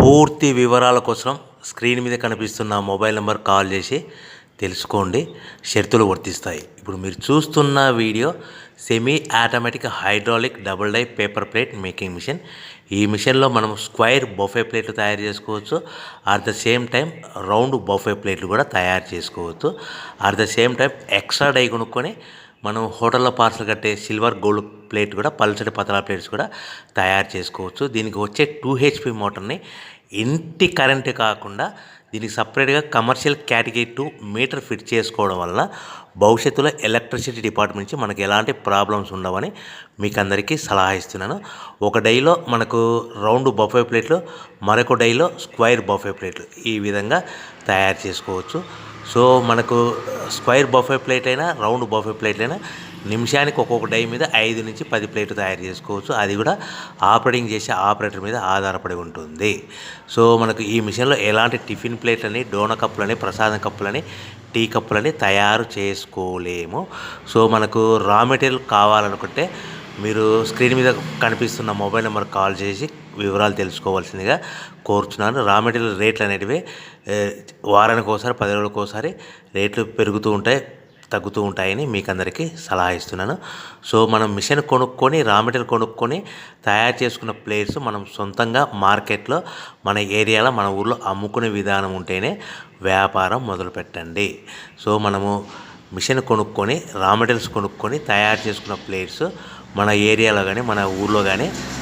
పూర్తి వివరాల కోసం స్క్రీన్ మీద కనిపిస్తున్న మొబైల్ నెంబర్ కాల్ చేసి తెలుసుకోండి. షరతులు వర్తిస్తాయి. ఇప్పుడు మీరు చూస్తున్న video semi automatic hydraulic double die paper plate making machine. ఈ మిషన్లో మనం స్క్వైర్ బఫే ప్లేట్లు తయారు చేసుకోవచ్చు. At the same time round buffet ప్లేట్లు కూడా తయారు చేసుకోవచ్చు. At the same time extra die కొనుక్కొని మనం హోటల్లో పార్సల్ కట్టే సిల్వర్ గోల్డ్ ప్లేట్ కూడా పల్చటి పతలా ప్లేట్స్ కూడా తయారు చేసుకోవచ్చు. దీనికి వచ్చే 2 HP మోటార్ని ఇంటి కరెంటు కాకుండా దీనికి సపరేట్గా కమర్షియల్ కేటగిరీ 2 మీటర్ ఫిట్ చేసుకోవడం వల్ల భవిష్యత్తులో ఎలక్ట్రిసిటీ డిపార్ట్మెంట్ నుంచి మనకి ఎలాంటి ప్రాబ్లమ్స్ ఉండవని మీకు అందరికీ సలహా ఇస్తున్నాను. ఒక డైలో మనకు రౌండ్ బఫే ప్లేట్లు, మరొక డైలో స్క్వైర్ బఫే ప్లేట్లు ఈ విధంగా తయారు చేసుకోవచ్చు. సో మనకు స్క్వైర్ బఫే ప్లేట్ అయినా రౌండ్ బఫే ప్లేట్ అయినా నిమిషానికి ఒక్కొక్క డై మీద 5 నుంచి 10 ప్లేట్లు తయారు చేసుకోవచ్చు. అది కూడా ఆపరేటింగ్ చేసే ఆపరేటర్ మీద ఆధారపడి ఉంటుంది. సో మనకు ఈ మిషన్లో ఎలాంటి టిఫిన్ ప్లేట్లని, డోనా కప్పులని, ప్రసాదం కప్పులని, టీ కప్పులని తయారు చేసుకోలేము. సో మనకు రా మెటీరియల్ కావాలనుకుంటే మీరు స్క్రీన్ మీద కనిపిస్తున్న మొబైల్ నెంబర్ కాల్ చేసి వివరాలు తెలుసుకోవాల్సిందిగా కోరుచున్నాను. రా మెటీరియల్ రేట్లు అనేటివి వారానికి ఒకసారి, 10 రోజులకు ఒకసారి రేట్లు పెరుగుతూ ఉంటాయి, తగ్గుతూ ఉంటాయని మీకు అందరికీ సలహా ఇస్తున్నాను. సో మనం మిషన్ కొనుక్కొని, రా మెటీరియల్ కొనుక్కొని తయారు చేసుకున్న ప్లేట్స్ మనం సొంతంగా మార్కెట్లో మన ఏరియాలో, మన ఊర్లో అమ్ముకునే విధానం ఉంటేనే వ్యాపారం మొదలుపెట్టండి. సో మనము మిషన్ కొనుక్కొని, రా మెటీరియల్స్ కొనుక్కొని తయారు చేసుకున్న ప్లేట్స్ మన ఏరియాలో కానీ, మన ఊర్లో కానీ